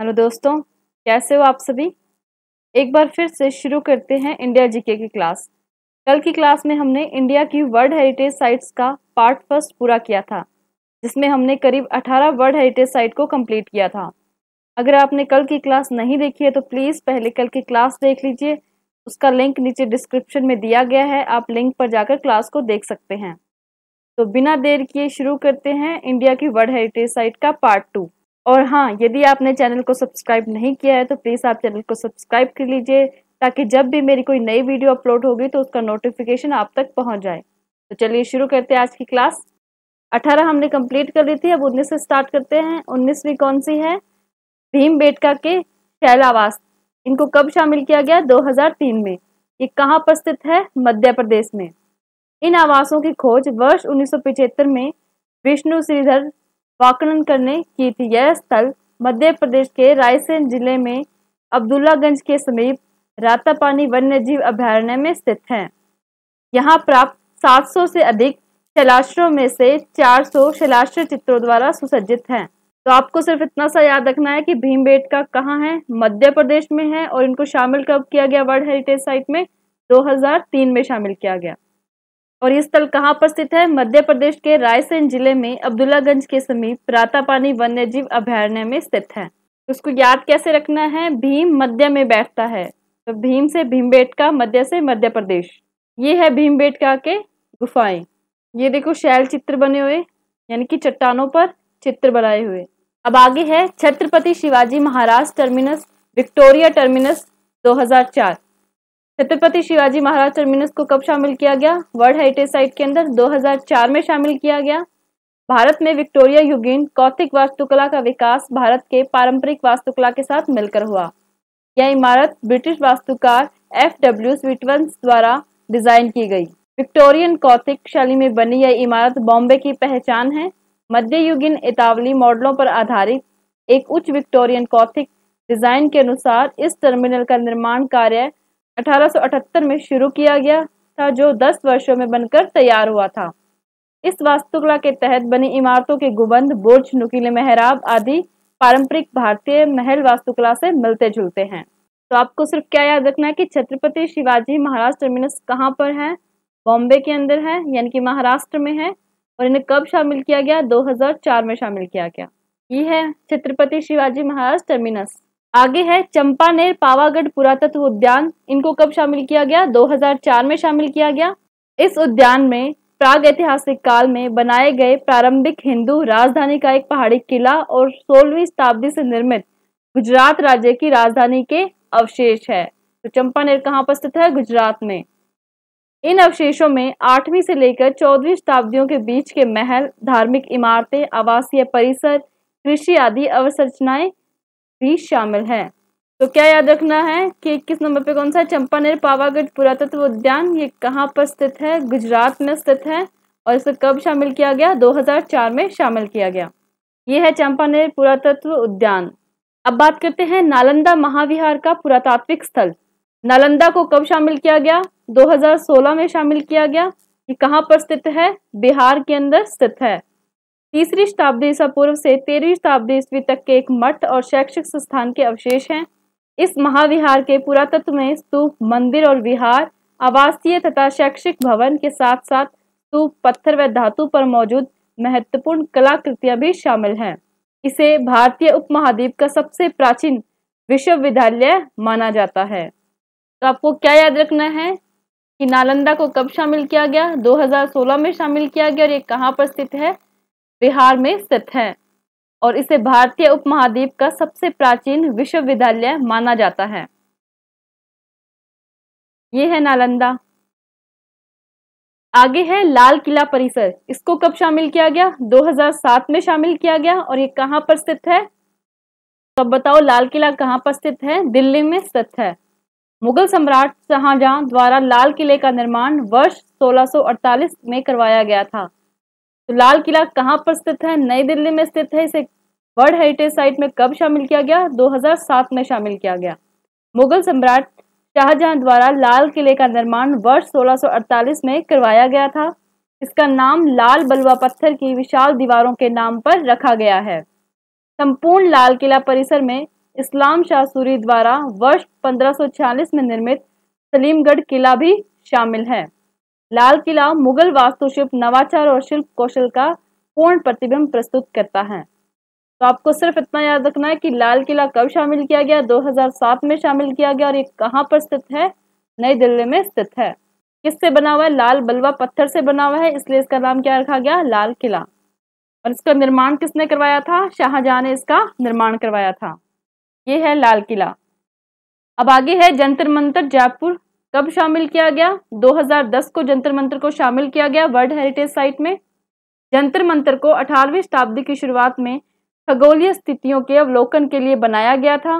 Hello दोस्तों, कैसे हो आप सभी। एक बार फिर से शुरू करते हैं इंडिया जीके की क्लास। कल की क्लास में हमने इंडिया की वर्ल्ड हेरिटेज साइट्स का पार्ट फर्स्ट पूरा किया था, जिसमें हमने करीब 18 वर्ल्ड हेरिटेज साइट को कंप्लीट किया था। अगर आपने कल की क्लास नहीं देखी है तो प्लीज़ पहले कल की क्लास देख लीजिए। उसका लिंक नीचे डिस्क्रिप्शन में दिया गया है, आप लिंक पर जाकर क्लास को देख सकते हैं। तो बिना देर किए शुरू करते हैं इंडिया की वर्ल्ड हेरिटेज साइट का पार्ट 2। और हाँ, यदि आपने चैनल को सब्सक्राइब नहीं किया है तो प्लीज़ आप चैनल को सब्सक्राइब कर लीजिए, ताकि जब भी मेरी कोई नई वीडियो अपलोड होगी तो उसका नोटिफिकेशन आप तक पहुंच जाए। तो चलिए शुरू करते हैं आज की क्लास। 18 हमने कंप्लीट कर ली थी, अब 19 से स्टार्ट करते हैं। 19वीं कौन सी है? भीमबेटका के शैलावास। इनको कब शामिल किया गया? 2003 में। ये कहाँ पर स्थित है? मध्य प्रदेश में। इन आवासों की खोज वर्ष 1975 में विष्णु श्रीधर वाकनकर ने की थी। यह स्थल मध्य प्रदेश के रायसेन जिले में अब्दुल्लागंज के समीप रातापानी वन्यजीव अभयारण्य में स्थित है। यहाँ प्राप्त 700 से अधिक शैलाश्रों में से 400 शैलाश्र चित्रों द्वारा सुसज्जित हैं। तो आपको सिर्फ इतना सा याद रखना है कि भीमबेटका कहाँ है? मध्य प्रदेश में है। और इनको शामिल कब किया गया वर्ल्ड हेरिटेज साइट में? 2003 में शामिल किया गया। और ये स्थल कहाँ पर स्थित है? मध्य प्रदेश के रायसेन जिले में अब्दुल्लागंज के समीप रातापानी वन्यजीव अभयारण्य में स्थित है। उसको याद कैसे रखना है? भीम मध्य में बैठता है, तो भीम से भीमबेटका, मध्य से मध्य प्रदेश। ये है भीमबेटका के गुफाएं। ये देखो शैल चित्र बने हुए, यानी कि चट्टानों पर चित्र बनाए हुए। अब आगे है Chhatrapati Shivaji Maharaj terminus, Victoria terminus 2004। Chhatrapati Shivaji Maharaj terminus को कब शामिल किया गया वर्ल्ड हेरिटेज साइट के अंदर? 2004 में शामिल किया गया। भारत में विक्टोरिया युगीन कौतिक वास्तुकला का विकास भारत के पारंपरिक वास्तुकला के साथ मिलकर हुआ। यह इमारत ब्रिटिश वास्तुकार FW स्वीटवंस द्वारा डिजाइन की गई। विक्टोरियन कौतिक शैली में बनी यह इमारत बॉम्बे की पहचान है। मध्ययुगीन इतावली मॉडलों पर आधारित एक उच्च विक्टोरियन कौतिक डिजाइन के अनुसार इस टर्मिनल का निर्माण कार्य 1878 में शुरू किया गया था, जो 10 वर्षों में बनकर तैयार हुआ था। इस वास्तुकला के तहत बनी इमारतों के गुंबद, बुर्ज, नुकीले मेहराब आदि पारंपरिक भारतीय महल वास्तुकला से मिलते जुलते हैं। तो आपको सिर्फ क्या याद रखना है कि छत्रपति शिवाजी महाराज टर्मिनस कहाँ पर है? बॉम्बे के अंदर है, यानी कि महाराष्ट्र में है। और इन्हें कब शामिल किया गया? 2004 में शामिल किया गया। ये है छत्रपति शिवाजी महाराज टर्मिनस। आगे है चंपानेर पावागढ़ पुरातत्व उद्यान। इनको कब शामिल किया गया? 2004 में शामिल किया गया। इस उद्यान में प्राग ऐतिहासिक काल में बनाए गए प्रारंभिक हिंदू राजधानी का एक पहाड़ी किला और 16वीं शताब्दी से निर्मित गुजरात राज्य की राजधानी के अवशेष है। तो चंपानेर कहाँ पर स्थित है? गुजरात में। इन अवशेषों में 8वीं से लेकर 14वीं शताब्दियों के बीच के महल, धार्मिक इमारतें, आवासीय परिसर, कृषि आदि अवसंरचनाएं भी शामिल है। तो क्या याद रखना है कि 21 नंबर पे कौन सा है? चंपानेर पावागढ़ पुरातत्व उद्यान। ये कहाँ पर स्थित है? गुजरात में स्थित है। और इसे कब शामिल किया गया? 2004 में शामिल किया गया। ये है चंपानेर पुरातत्व उद्यान। अब बात करते हैं नालंदा महाविहार का पुरातात्विक स्थल। नालंदा को कब शामिल किया गया? 2016 में शामिल किया गया। ये कहाँ पर स्थित है? बिहार के अंदर स्थित है। 3री शताब्दी ईसा पूर्व से 13वीं शताब्दी ईस्वी तक के एक मठ और शैक्षिक संस्थान के अवशेष हैं। इस महाविहार के पुरातत्व में स्तूप, मंदिर और विहार, आवासीय तथा शैक्षिक भवन के साथ साथ स्तूप, पत्थर व धातु पर मौजूद महत्वपूर्ण कलाकृतियां भी शामिल हैं। इसे भारतीय उपमहाद्वीप का सबसे प्राचीन विश्वविद्यालय माना जाता है। तो आपको क्या याद रखना है कि नालंदा को कब शामिल किया गया? 2016 में शामिल किया गया। और ये कहाँ पर स्थित है? बिहार में स्थित है। और इसे भारतीय उपमहाद्वीप का सबसे प्राचीन विश्वविद्यालय माना जाता है। ये है नालंदा। आगे है लाल किला परिसर। इसको कब शामिल किया गया? 2007 में शामिल किया गया। और ये कहाँ पर स्थित है? तो अब बताओ लाल किला कहाँ पर स्थित है? दिल्ली में स्थित है। मुगल सम्राट शाहजहां द्वारा लाल किले का निर्माण वर्ष 1648 में करवाया गया था। तो लाल किला कहाँ पर स्थित है? नई दिल्ली में स्थित है। इसे वर्ल्ड हेरिटेज साइट में कब शामिल किया गया? 2007 में शामिल किया गया। मुगल सम्राट शाहजहां द्वारा लाल किले का निर्माण वर्ष 1648 में करवाया गया था। इसका नाम लाल बलुआ पत्थर की विशाल दीवारों के नाम पर रखा गया है। संपूर्ण लाल किला परिसर में इस्लाम शाह सूरी द्वारा वर्ष 1546 में निर्मित सलीमगढ़ किला भी शामिल है। लाल किला मुगल वास्तुशिल्प, नवाचार और शिल्प कौशल का पूर्ण प्रतिबिंब प्रस्तुत करता है। तो आपको सिर्फ इतना याद रखना है कि लाल किला कब शामिल किया गया, 2007 में शामिल किया गया, और ये कहाँ पर स्थित है, नई दिल्ली में स्थित है। किससे बना हुआ है, लाल बलुआ पत्थर से बना हुआ है, इसलिए इसका नाम क्या रखा गया, लाल किला। और इसका निर्माण किसने करवाया था, शाहजहां ने इसका निर्माण करवाया था। ये है लाल किला। अब आगे है जंतर मंतर जयपुर, कब शामिल किया गया, 2010 को जंतर मंतर को शामिल किया गया वर्ल्ड हेरिटेज साइट में। जंतर मंतर को 18वीं शताब्दी की शुरुआत में खगोलीय स्थितियों के अवलोकन के लिए बनाया गया था।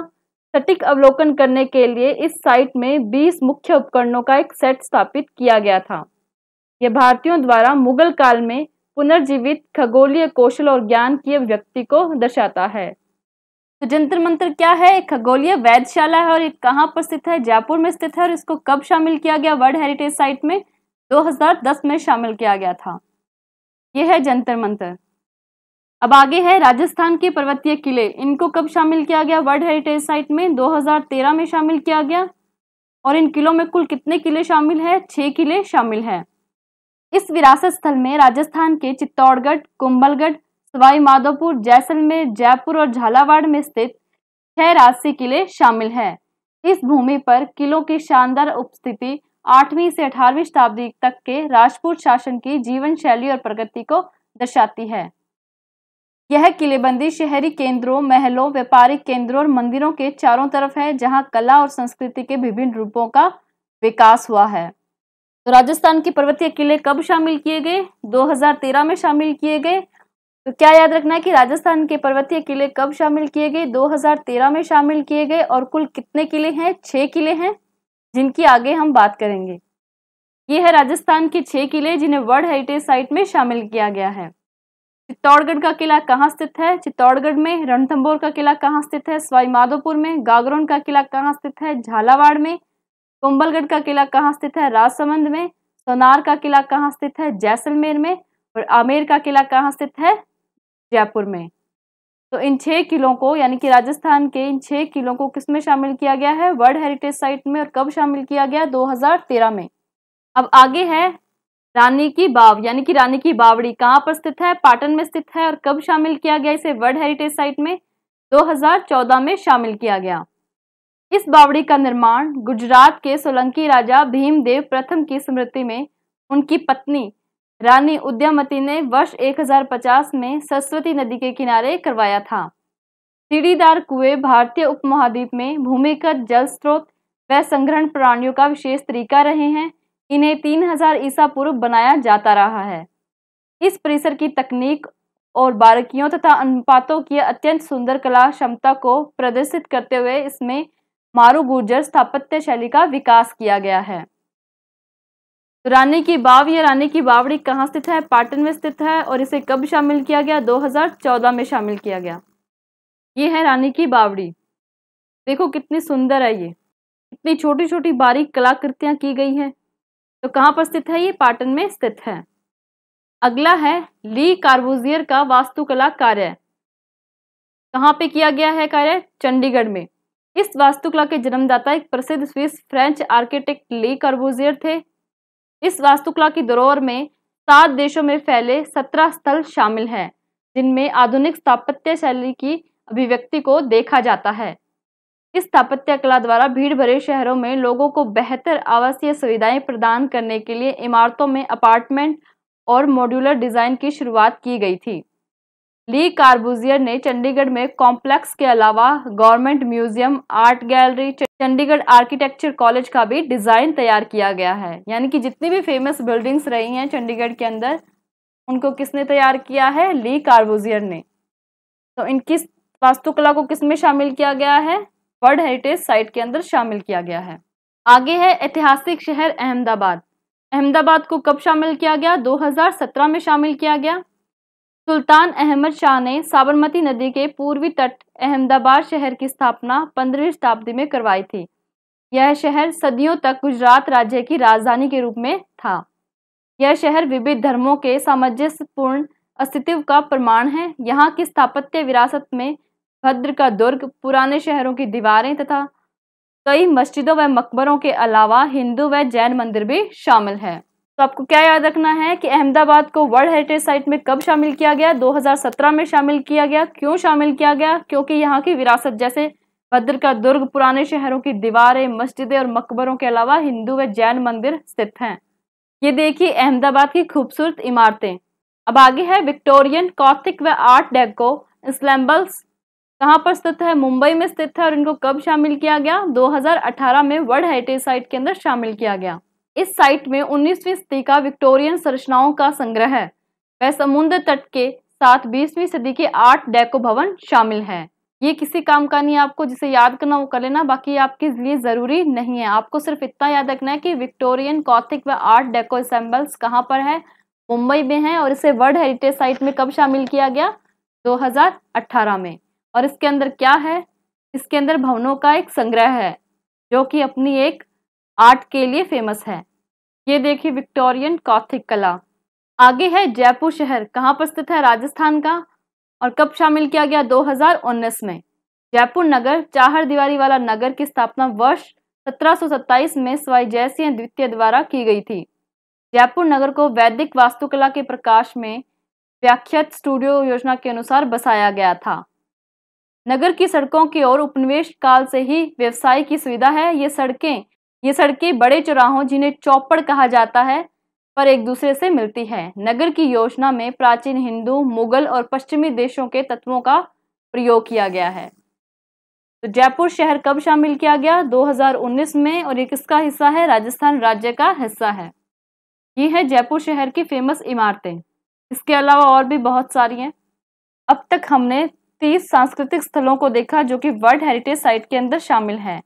सटीक अवलोकन करने के लिए इस साइट में 20 मुख्य उपकरणों का एक सेट स्थापित किया गया था। यह भारतीयों द्वारा मुगल काल में पुनर्जीवित खगोलीय कौशल और ज्ञान की अभिव्यक्ति को दर्शाता है। तो जंतर मंतर क्या है, एक खगोलीय वेधशाला है और ये कहाँ पर स्थित है, जयपुर में स्थित है। और इसको कब शामिल किया गया वर्ल्ड हेरिटेज साइट में, 2010 में शामिल किया गया था। यह है जंतर मंतर। अब आगे है राजस्थान के पर्वतीय किले, इनको कब शामिल किया गया वर्ल्ड हेरिटेज साइट में, 2013 में शामिल किया गया। और इन किलों में कुल कितने किले शामिल है, 6 किले शामिल है। इस विरासत स्थल में राजस्थान के चित्तौड़गढ़, कुंभलगढ़, सवाई माधोपुर, जैसलमेर, जयपुर और झालावाड़ में स्थित 6 राजसी किले शामिल है। इस भूमि पर किलों की शानदार उपस्थिति 8वीं से 18वीं शताब्दी तक के राजपूत शासन की जीवन शैली और प्रगति को दर्शाती है। यह किलेबंदी शहरी केंद्रों, महलों, व्यापारिक केंद्रों और मंदिरों के चारों तरफ है, जहां कला और संस्कृति के विभिन्न रूपों का विकास हुआ है। तो राजस्थान के पर्वतीय किले कब शामिल किए गए, 2013 में शामिल किए गए। तो क्या याद रखना है कि राजस्थान के पर्वतीय किले कब शामिल किए गए, 2013 में शामिल किए गए। और कुल कितने किले हैं, 6 किले हैं, जिनकी आगे हम बात करेंगे। ये है राजस्थान के 6 किले जिन्हें वर्ल्ड हेरिटेज साइट में शामिल किया गया है। चित्तौड़गढ़ का किला कहाँ स्थित है, चित्तौड़गढ़ में। रणथंभौर का किला कहाँ स्थित है, सवाई माधोपुर में। गागरोन का किला कहाँ स्थित है, झालावाड़ में। कुंभलगढ़ का किला कहाँ स्थित है, राजसमंद में। सोनार का किला कहाँ स्थित है, जैसलमेर में। और आमेर का किला कहाँ स्थित है, जयपुर में। तो इन 6 किलों को, यानी कि राजस्थान के इन 6 किलों को किसमें शामिल किया गया है, वर्ल्ड हेरिटेज साइट में। और कब शामिल किया गया, 2013 में। अब आगे है रानी की बाव, यानी कि रानी की बावड़ी कहाँ पर स्थित है, पाटन में स्थित है। और कब शामिल किया गया इसे वर्ल्ड हेरिटेज साइट में, 2014 में शामिल किया गया। इस बावड़ी का निर्माण गुजरात के सोलंकी राजा भीमदेव प्रथम की स्मृति में उनकी पत्नी रानी उद्यमती ने वर्ष 1050 में सरस्वती नदी के किनारे करवाया था। सीढ़ीदार कुएं भारतीय उपमहाद्वीप में भूमिगत जल स्रोत व संग्रहण प्रणालियों का विशेष तरीका रहे हैं। इन्हें 3000 ईसा पूर्व बनाया जाता रहा है। इस परिसर की तकनीक और बारीकियों तथा अनुपातों की अत्यंत सुंदर कला क्षमता को प्रदर्शित करते हुए इसमें मारू गुर्जर स्थापत्य शैली का विकास किया गया है। तो रानी की बाव या रानी की बावड़ी कहाँ स्थित है, पाटन में स्थित है। और इसे कब शामिल किया गया, 2014 में शामिल किया गया। ये है रानी की बावड़ी। देखो कितनी सुंदर है, ये कितनी छोटी छोटी बारीक कलाकृतियां की गई हैं। तो कहाँ पर स्थित है, ये पाटन में स्थित है। अगला है ली कार्बूजियर का वास्तुकला कार्य, कहाँ पे किया गया है कार्य, चंडीगढ़ में। इस वास्तुकला के जन्मदाता एक प्रसिद्ध स्विस फ्रेंच आर्किटेक्ट ली कार्बूजियर थे। इस वास्तुकला की धरोहर में 7 देशों में फैले 17 स्थल शामिल हैं, जिनमें आधुनिक स्थापत्य शैली की अभिव्यक्ति को देखा जाता है। इस स्थापत्य कला द्वारा भीड़ भरे शहरों में लोगों को बेहतर आवासीय सुविधाएं प्रदान करने के लिए इमारतों में अपार्टमेंट और मॉड्यूलर डिजाइन की शुरुआत की गई थी। ली कार्बूजियर ने चंडीगढ़ में कॉम्प्लेक्स के अलावा government museum, art gallery, Chandigarh architecture college का भी डिजाइन तैयार किया गया है। यानी कि जितनी भी फेमस बिल्डिंग्स रही हैं चंडीगढ़ के अंदर, उनको किसने तैयार किया है, ली कार्बूजियर ने। तो इनकी वास्तुकला को किसमें शामिल किया गया है, वर्ल्ड हेरिटेज साइट के अंदर शामिल किया गया है। आगे है ऐतिहासिक शहर अहमदाबाद। अहमदाबाद को कब शामिल किया गया, 2017 में शामिल किया गया। सुल्तान अहमद शाह ने साबरमती नदी के पूर्वी तट अहमदाबाद शहर की स्थापना 15वीं शताब्दी में करवाई थी। यह शहर सदियों तक गुजरात राज्य की राजधानी के रूप में था। यह शहर विविध धर्मों के सामंजस्यपूर्ण अस्तित्व का प्रमाण है। यहाँ की स्थापत्य विरासत में भद्र का दुर्ग, पुराने शहरों की दीवारें तथा कई मस्जिदों व मकबरों के अलावा हिंदू व जैन मंदिर भी शामिल है। तो आपको क्या याद रखना है कि अहमदाबाद को वर्ल्ड हेरिटेज साइट में कब शामिल किया गया? 2017 में शामिल किया गया। क्यों शामिल किया गया? क्योंकि यहाँ की विरासत जैसे भद्र का दुर्ग, पुराने शहरों की दीवारें, मस्जिदें और मकबरों के अलावा हिंदू व जैन मंदिर स्थित हैं। ये देखिए अहमदाबाद की खूबसूरत इमारतें। अब आगे है विक्टोरियन, गॉथिक व आर्ट डेको एंसेम्बल्स कहाँ पर स्थित है? मुंबई में स्थित है। और इनको कब शामिल किया गया? 2018 में वर्ल्ड हेरिटेज साइट के अंदर शामिल किया गया। इस साइट में 19वीं सदी का विक्टोरियन संरचनाओं का संग्रह है व समुद्र तट के साथ 20वीं सदी के आर्ट डेको भवन शामिल है। ये किसी काम का नहीं है, आपको जिसे याद करना वो कर लेना, बाकी आपके लिए जरूरी नहीं है। आपको सिर्फ इतना याद रखना है कि विक्टोरियन, गॉथिक व आर्ट डेको एंसेम्बल्स कहाँ पर है? मुंबई में है। और इसे वर्ल्ड हेरिटेज साइट में कब शामिल किया गया? 2018 में। और इसके अंदर क्या है? इसके अंदर भवनों का एक संग्रह है जो कि अपनी एक आर्ट के लिए फेमस है। ये देखिए विक्टोरियन गॉथिक कला। आगे है जयपुर शहर, कहाँ पर स्थित है? राजस्थान का। और कब शामिल किया गया? 2019 में। जयपुर नगर चार दीवारी वाला नगर की स्थापना वर्ष 1727 में सवाई जयसिंह द्वितीय द्वारा की गई थी। जयपुर नगर को वैदिक वास्तुकला के प्रकाश में व्याख्यात स्टूडियो योजना के अनुसार बसाया गया था। नगर की सड़कों की ओर उपनिवेश काल से ही व्यवसाय की सुविधा है। ये सड़कें बड़े चौराहों, जिन्हें चौपड़ कहा जाता है, पर एक दूसरे से मिलती है। नगर की योजना में प्राचीन हिंदू, मुगल और पश्चिमी देशों के तत्वों का प्रयोग किया गया है। तो जयपुर शहर कब शामिल किया गया? 2019 में। और ये किसका हिस्सा है? राजस्थान राज्य का हिस्सा है। ये है जयपुर शहर की फेमस इमारतें। इसके अलावा और भी बहुत सारी हैं। अब तक हमने 30 सांस्कृतिक स्थलों को देखा जो कि वर्ल्ड हेरिटेज साइट के अंदर शामिल है।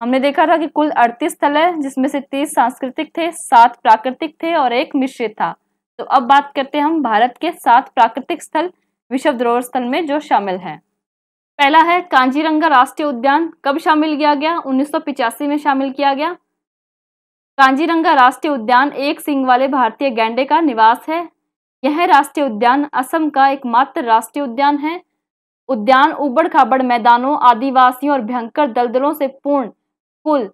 हमने देखा था कि कुल 38 स्थल है, जिसमें से 30 सांस्कृतिक थे, 7 प्राकृतिक थे और 1 मिश्रित था। तो अब बात करते हैं हम भारत के 7 प्राकृतिक स्थल विश्व धरोहर स्थल में जो शामिल है। पहला है कांजीरंगा राष्ट्रीय उद्यान। कब शामिल किया गया? 1985 में शामिल किया गया। कांजीरंगा राष्ट्रीय उद्यान एक सींग वाले भारतीय गैंडे का निवास है। यह राष्ट्रीय उद्यान असम का एकमात्र राष्ट्रीय उद्यान है। उद्यान उबड़ खाबड़ मैदानों, आदिवासियों और भयंकर दलदलों से पूर्ण कुल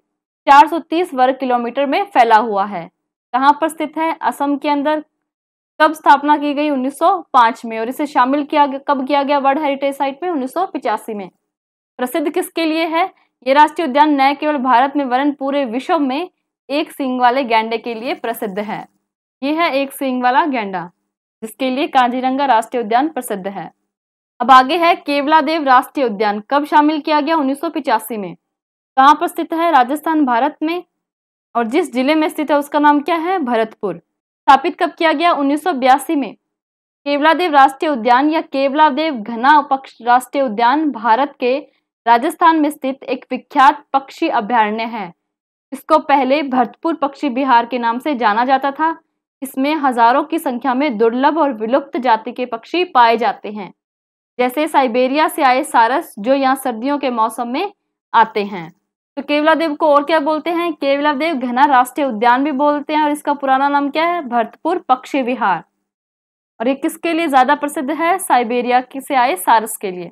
430 वर्ग किलोमीटर में फैला हुआ है। कहाँ पर स्थित है? असम के अंदर। कब स्थापना की गई? 1905 में। और इसे शामिल कब किया गया वर्ल्ड हेरिटेज साइट में? 1985 में। प्रसिद्ध किसके लिए है? ये राष्ट्रीय उद्यान न केवल भारत में वरन पूरे विश्व में एक सींग वाले गैंडे के लिए प्रसिद्ध है। ये है एक सींग वाला गैंडा, जिसके लिए कांजीरंगा राष्ट्रीय उद्यान प्रसिद्ध है। अब आगे है केवलादेव राष्ट्रीय उद्यान। कब शामिल किया गया? 1985 में। कहाँ पर स्थित है? राजस्थान, भारत में। और जिस जिले में स्थित है उसका नाम क्या है? भरतपुर। स्थापित कब किया गया? 1982 में। केवलादेव राष्ट्रीय उद्यान या केवलादेव घना राष्ट्रीय उद्यान भारत के राजस्थान में स्थित एक विख्यात पक्षी अभयारण्य है। इसको पहले भरतपुर पक्षी विहार के नाम से जाना जाता था। इसमें हजारों की संख्या में दुर्लभ और विलुप्त जाति के पक्षी पाए जाते हैं, जैसे साइबेरिया से आए सारस, जो यहाँ सर्दियों के मौसम में आते हैं। तो केवलादेव को और क्या बोलते हैं? केवलादेव घना राष्ट्रीय उद्यान भी बोलते हैं। और इसका पुराना नाम क्या है? भरतपुर पक्षी विहार। और ये किसके लिए ज्यादा प्रसिद्ध है? साइबेरिया से आए सारस के लिए।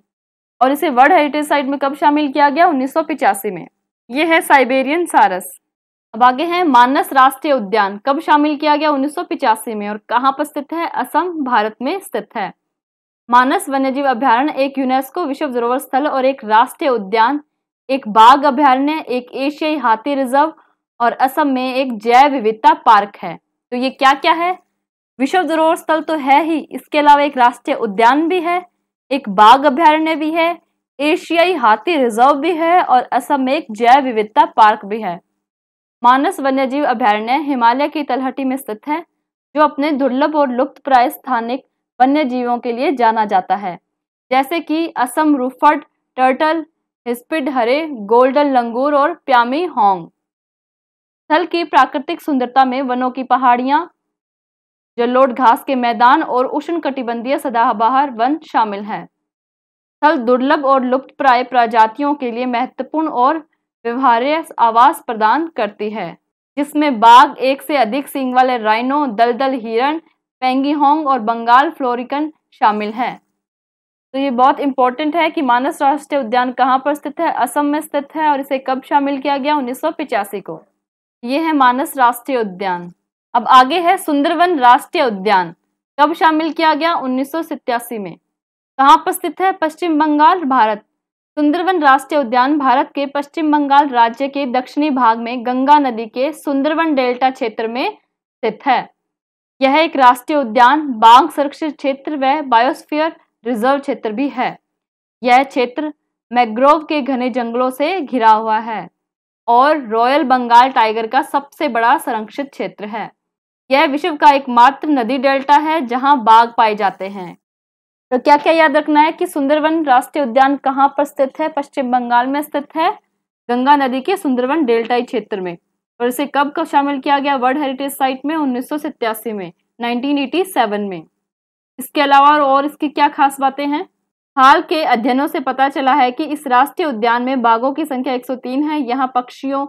और इसे वर्ल्ड हेरिटेज साइट में कब शामिल किया गया? 1985 में। ये है साइबेरियन सारस। अब आगे है मानस राष्ट्रीय उद्यान। कब शामिल किया गया? 1985 में। और कहाँ पर स्थित है? असम, भारत में स्थित है। मानस वन्यजीव अभयारण्य एक यूनेस्को विश्व धरोहर स्थल और एक राष्ट्रीय उद्यान, एक बाघ अभयारण्य, एक एशियाई हाथी रिजर्व और असम में एक जैव विविधता पार्क है। तो ये क्या क्या है? विश्व धरोहर स्थल तो है ही, इसके अलावा एक राष्ट्रीय उद्यान भी है, एक बाघ अभयारण्य भी है, एशियाई हाथी रिजर्व भी है और असम में एक जैव विविधता पार्क भी है। मानस वन्यजीव अभयारण्य हिमालय की तलहटी में स्थित है, जो अपने दुर्लभ और लुप्तप्राय स्थानिक वन्य जीवों के लिए जाना जाता है, जैसे कि असम रूफर्ड टर्टल, हिस्पिड हरे, गोल्डन लंगूर और प्यामी होंग। स्थल की प्राकृतिक सुंदरता में वनों की पहाड़ियां, जलोढ़ घास के मैदान और उष्णकटिबंधीय सदाबहार वन शामिल है। स्थल दुर्लभ और लुप्तप्राय प्रजातियों के लिए महत्वपूर्ण और व्यवहार्य आवास प्रदान करती है, जिसमें बाघ, एक से अधिक सींग वाले राइनो, दलदल हिरण, पेंगीहोंग और बंगाल फ्लोरिकन शामिल है। तो ये बहुत इंपॉर्टेंट है कि मानस राष्ट्रीय उद्यान कहाँ पर स्थित है, असम में स्थित है और इसे कब शामिल किया गया, 1985 को। ये है मानस राष्ट्रीय उद्यान। अब आगे है सुंदरवन राष्ट्रीय उद्यान, कब शामिल किया गया, 1987 में। कहाँ पर स्थित है, पश्चिम बंगाल, भारत। सुंदरवन राष्ट्रीय उद्यान भारत के पश्चिम बंगाल राज्य के दक्षिणी भाग में गंगा नदी के सुंदरवन डेल्टा क्षेत्र में स्थित है। यह एक राष्ट्रीय उद्यान, बाघ संरक्षित क्षेत्र व बायोस्फीयर रिजर्व क्षेत्र भी है। यह क्षेत्र मैंग्रोव के घने जंगलों से घिरा हुआ है और रॉयल बंगाल टाइगर का सबसे बड़ा संरक्षित क्षेत्र है। यह विश्व का एकमात्र नदी डेल्टा है जहां बाघ पाए जाते हैं। तो क्या क्या याद रखना है कि सुंदरवन राष्ट्रीय उद्यान कहाँ पर स्थित है, पश्चिम बंगाल में स्थित है, गंगा नदी के सुंदरवन डेल्टाई क्षेत्र में। और इसे कब शामिल किया गया वर्ल्ड हेरिटेज साइट में, 1987 में, 1987 में। इसके अलावा और इसकी क्या खास बातें हैं? हाल के अध्ययनों से पता चला है कि इस राष्ट्रीय उद्यान में बाघों की संख्या 103 है। यहाँ पक्षियों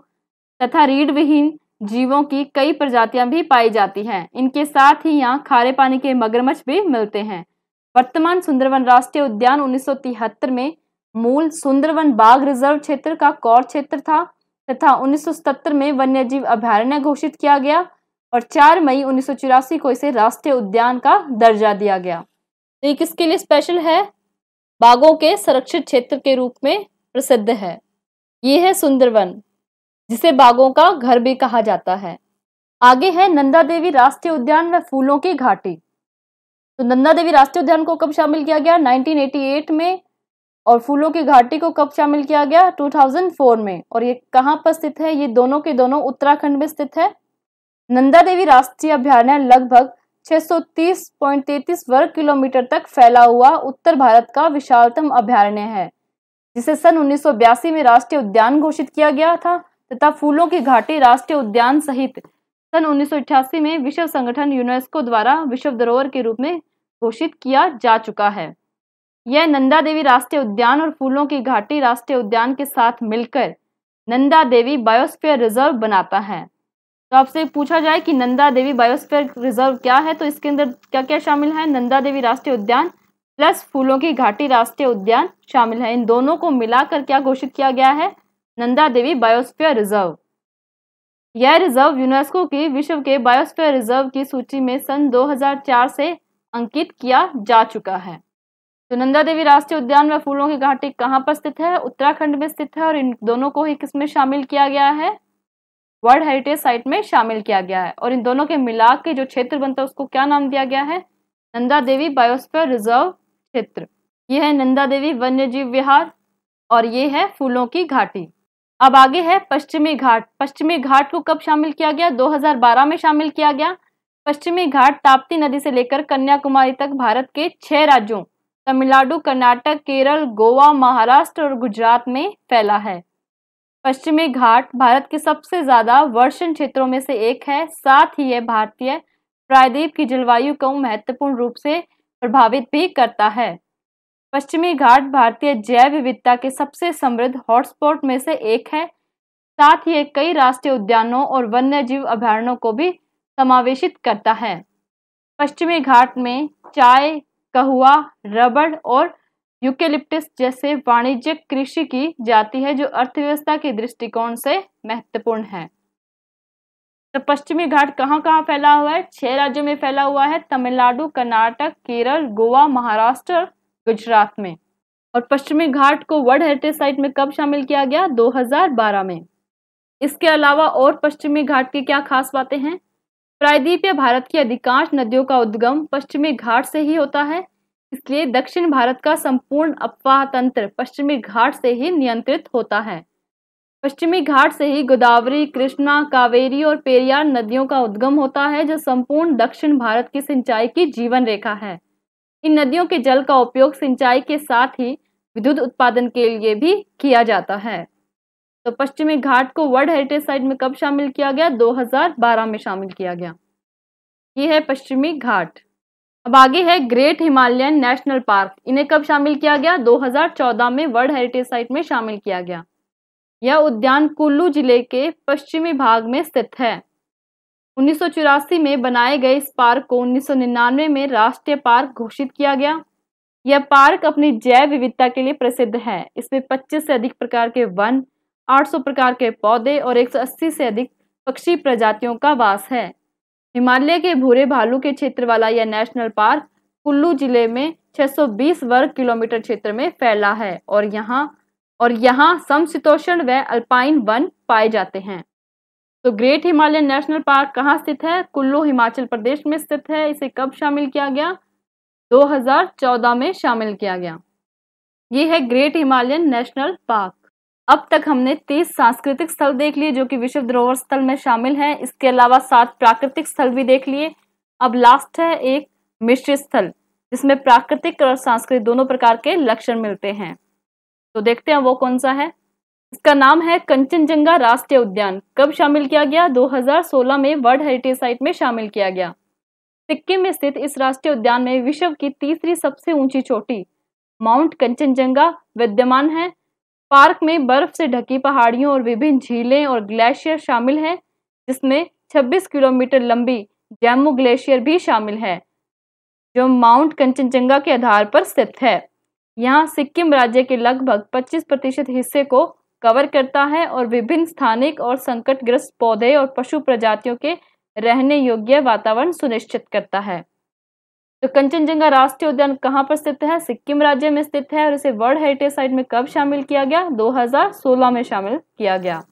तथा रीढ़ विहीन जीवों की कई प्रजातियां भी पाई जाती हैं। इनके साथ ही यहाँ खारे पानी के मगरमच्छ भी मिलते हैं। वर्तमान सुंदरवन राष्ट्रीय उद्यान 1973 में मूल सुंदरवन बाघ रिजर्व क्षेत्र का कोर क्षेत्र था तथा 1977 में वन्यजीव अभयारण्य घोषित किया गया और 4 मई 1984 को इसे राष्ट्रीय उद्यान का दर्जा दिया गया। तो ये किसके लिए स्पेशल है? बाघों के संरक्षित क्षेत्र के रूप में प्रसिद्ध है। ये है सुंदरवन, जिसे बाघों का घर भी कहा जाता है। आगे है नंदा देवी राष्ट्रीय उद्यान व फूलों की घाटी। तो नंदा देवी राष्ट्रीय उद्यान को कब शामिल किया गया, 1988 में। और फूलों की घाटी को कब शामिल किया गया, 2004 में। और ये कहाँ पर स्थित है, ये दोनों के दोनों उत्तराखंड में स्थित है। नंदा देवी राष्ट्रीय अभयारण्य लगभग 630.33 वर्ग किलोमीटर तक फैला हुआ उत्तर भारत का विशालतम अभयारण्य है, जिसे सन 1982 में राष्ट्रीय उद्यान घोषित किया गया था तथा फूलों की घाटी राष्ट्रीय उद्यान सहित सन 1988 में विश्व संगठन यूनेस्को द्वारा विश्व धरोहर के रूप में घोषित किया जा चुका है। यह नंदा देवी राष्ट्रीय उद्यान और फूलों की घाटी राष्ट्रीय उद्यान के साथ मिलकर नंदा देवी बायोस्फीयर रिजर्व बनाता है। तो आपसे पूछा जाए कि नंदा देवी बायोस्फीयर रिजर्व क्या है, तो इसके अंदर क्या क्या शामिल है, नंदा देवी राष्ट्रीय उद्यान प्लस फूलों की घाटी राष्ट्रीय उद्यान शामिल है। इन दोनों को मिलाकर क्या घोषित किया गया है, नंदा देवी बायोस्फीयर रिजर्व। यह रिजर्व यूनेस्को की विश्व के बायोस्फीयर रिजर्व की सूची में सन 2004 से अंकित किया जा चुका है। तो नंदा देवी राष्ट्रीय उद्यान व फूलों की घाटी कहाँ पर स्थित है, उत्तराखंड में स्थित है। और इन दोनों को ही किसमें शामिल किया गया है, वर्ल्ड हेरिटेज साइट में शामिल किया गया है। और इन दोनों के मिला के जो क्षेत्र बनता है उसको क्या नाम दिया गया है, नंदा देवी बायोस्फीयर रिजर्व क्षेत्र। ये है नंदा देवी वन्यजीव विहार और ये है फूलों की घाटी। अब आगे है पश्चिमी घाट। पश्चिमी घाट को कब शामिल किया गया, 2012 में शामिल किया गया। पश्चिमी घाट ताप्ती नदी से लेकर कन्याकुमारी तक भारत के 6 राज्यों तमिलनाडु, कर्नाटक, केरल, गोवा, महाराष्ट्र और गुजरात में फैला है। पश्चिमी घाट भारत के सबसे ज्यादा वर्षण क्षेत्रों में से एक है। साथ ही यह भारतीय प्रायद्वीप की जलवायु को महत्वपूर्ण रूप से प्रभावित भी करता है। पश्चिमी घाट भारतीय जैव विविधता के सबसे समृद्ध हॉटस्पॉट में से एक है। साथ ही कई राष्ट्रीय उद्यानों और वन्यजीव अभयारण्यों को भी समावेशित करता है। पश्चिमी घाट में चाय, कहुआ, रबड़ और यूकेलिप्टस जैसे वाणिज्यिक कृषि की जाती है, जो अर्थव्यवस्था के दृष्टिकोण से महत्वपूर्ण है। तो पश्चिमी घाट कहाँ कहाँ फैला हुआ है, 6 राज्यों में फैला हुआ है, तमिलनाडु, कर्नाटक, केरल, गोवा, महाराष्ट्र और गुजरात में। और पश्चिमी घाट को वर्ल्ड हेरिटेज साइट में कब शामिल किया गया, 2012 में। इसके अलावा और पश्चिमी घाट की क्या खास बातें हैं, प्रायद्वीपीय भारत की अधिकांश नदियों का उद्गम पश्चिमी घाट से ही होता है, इसलिए दक्षिण भारत का संपूर्ण अपवाह तंत्र पश्चिमी घाट से ही नियंत्रित होता है। पश्चिमी घाट से ही गोदावरी, कृष्णा, कावेरी और पेरियार नदियों का उद्गम होता है, जो संपूर्ण दक्षिण भारत की सिंचाई की जीवन रेखा है। इन नदियों के जल का उपयोग सिंचाई के साथ ही विद्युत उत्पादन के लिए भी किया जाता है। तो पश्चिमी घाट को वर्ल्ड हेरिटेज साइट में कब शामिल किया गया, 2012 में शामिल किया गया। ये है पश्चिमी घाट। अब आगे है ग्रेट हिमालयन नेशनल पार्क। इन्हें कब शामिल किया गया, 2014 में वर्ल्ड हेरिटेज साइट में शामिल किया गया। यह उद्यान कुल्लू जिले के पश्चिमी भाग में स्थित है। 1984 में बनाए गए इस पार्क को 1999 में राष्ट्रीय पार्क घोषित किया गया। यह पार्क अपनी जैव विविधता के लिए प्रसिद्ध है। इसमें 25 से अधिक प्रकार के वन, 800 प्रकार के पौधे और 180 से अधिक पक्षी प्रजातियों का वास है। हिमालय के भूरे भालू के क्षेत्र वाला यह नेशनल पार्क कुल्लू जिले में 620 वर्ग किलोमीटर क्षेत्र में फैला है और यहाँ समशीतोष्ण व अल्पाइन वन पाए जाते हैं। तो ग्रेट हिमालयन नेशनल पार्क कहाँ स्थित है? कुल्लू, हिमाचल प्रदेश में स्थित है। इसे कब शामिल किया गया? 2014 में शामिल किया गया। ये है ग्रेट हिमालयन नेशनल पार्क। अब तक हमने 30 सांस्कृतिक स्थल देख लिए जो कि विश्व धरोहर स्थल में शामिल है। इसके अलावा 7 प्राकृतिक स्थल भी देख लिए। अब लास्ट है एक मिश्रित स्थल, जिसमें प्राकृतिक और सांस्कृतिक दोनों प्रकार के लक्षण मिलते हैं। तो देखते हैं वो कौन सा है। इसका नाम है कंचनजंगा राष्ट्रीय उद्यान। कब शामिल किया गया? 2016 में वर्ल्ड हेरिटेज साइट में शामिल किया गया। सिक्किम में स्थित इस राष्ट्रीय उद्यान में विश्व की तीसरी सबसे ऊंची चोटी माउंट कंचनजंगा विद्यमान है। पार्क में बर्फ से ढकी पहाड़ियों और विभिन्न झीलें और ग्लेशियर शामिल है, जिसमें 26 किलोमीटर लंबी जम्मू ग्लेशियर भी शामिल है, जो माउंट कंचनजंगा के आधार पर स्थित है। यहाँ सिक्किम राज्य के लगभग 25% हिस्से को कवर करता है और विभिन्न स्थानिक और संकटग्रस्त पौधे और पशु प्रजातियों के रहने योग्य वातावरण सुनिश्चित करता है। तो कंचनजंगा राष्ट्रीय उद्यान कहाँ पर स्थित है? सिक्किम राज्य में स्थित है और इसे वर्ल्ड हेरिटेज साइट में कब शामिल किया गया? 2016 में शामिल किया गया।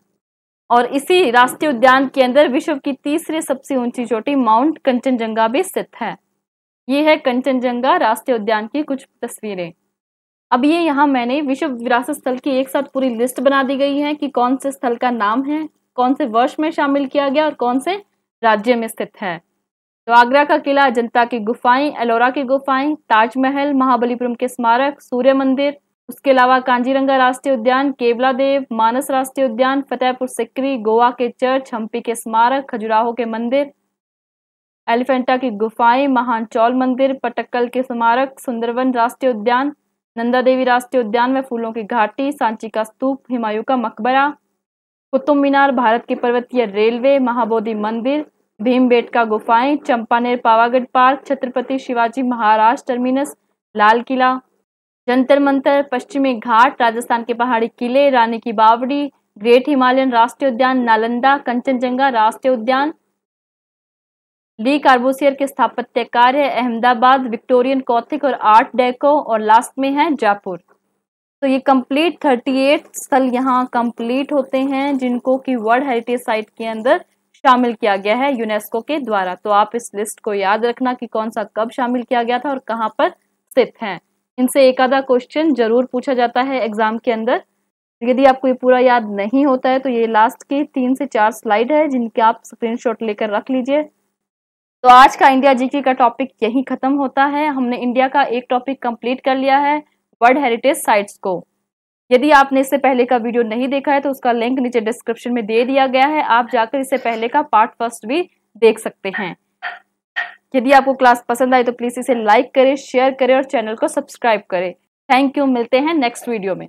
और इसी राष्ट्रीय उद्यान के अंदर विश्व की तीसरी सबसे ऊंची चोटी माउंट कंचनजंगा भी स्थित है। ये है कंचनजंगा राष्ट्रीय उद्यान की कुछ तस्वीरें। अब ये यहाँ मैंने विश्व विरासत स्थल की एक साथ पूरी लिस्ट बना दी गई है कि कौन से स्थल का नाम है, कौन से वर्ष में शामिल किया गया और कौन से राज्य में स्थित है। तो आगरा का किला, अजंता की गुफाएं, एलोरा की गुफाएं, ताजमहल, महाबलीपुरम के स्मारक, सूर्य मंदिर, उसके अलावा कांजीरंगा राष्ट्रीय उद्यान, केवलादेव, मानस राष्ट्रीय उद्यान, फतेहपुर सिकरी, गोवा के चर्च, हम्पी के स्मारक, खजुराहो के मंदिर, एलिफेंटा की गुफाएं, महान चौल मंदिर, पटक्कल के स्मारक, सुंदरवन राष्ट्रीय उद्यान, नंदा देवी राष्ट्रीय उद्यान में फूलों की घाटी, सांची का स्तूप, हुमायूं का मकबरा, कुतुब मीनार, भारत की पर्वतीय रेलवे, महाबोधि मंदिर, भीमबेटका गुफाएं, चंपानेर पावागढ़ पार्क, छत्रपति शिवाजी महाराज टर्मिनस, लाल किला, जंतर मंतर, पश्चिमी घाट, राजस्थान के पहाड़ी किले, रानी की बावड़ी, ग्रेट हिमालयन राष्ट्रीय उद्यान, नालंदा, कंचनजंगा राष्ट्रीय उद्यान, ली कार्बूसियर के स्थापत्य कार्य, अहमदाबाद, विक्टोरियन गॉथिक और आर्ट डेको, और लास्ट में है जयपुर। तो ये कंप्लीट 38 स्थल यहाँ कंप्लीट होते हैं जिनको कि वर्ल्ड हेरिटेज साइट के अंदर शामिल किया गया है यूनेस्को के द्वारा। तो आप इस लिस्ट को याद रखना कि कौन सा कब शामिल किया गया था और कहाँ पर स्थित है। इनसे एक आधा क्वेश्चन जरूर पूछा जाता है एग्जाम के अंदर। यदि आपको ये पूरा याद नहीं होता है तो ये लास्ट की 3 से 4 स्लाइड है जिनके आप स्क्रीनशॉट लेकर रख लीजिए। तो आज का इंडिया जीके का टॉपिक यही खत्म होता है। हमने इंडिया का एक टॉपिक कंप्लीट कर लिया है, वर्ल्ड हेरिटेज साइट्स को। यदि आपने इससे पहले का वीडियो नहीं देखा है तो उसका लिंक नीचे डिस्क्रिप्शन में दे दिया गया है, आप जाकर इससे पहले का पार्ट फर्स्ट भी देख सकते हैं। यदि आपको क्लास पसंद आई तो प्लीज इसे लाइक करें, शेयर करें और चैनल को सब्सक्राइब करें। थैंक यू, मिलते हैं नेक्स्ट वीडियो में।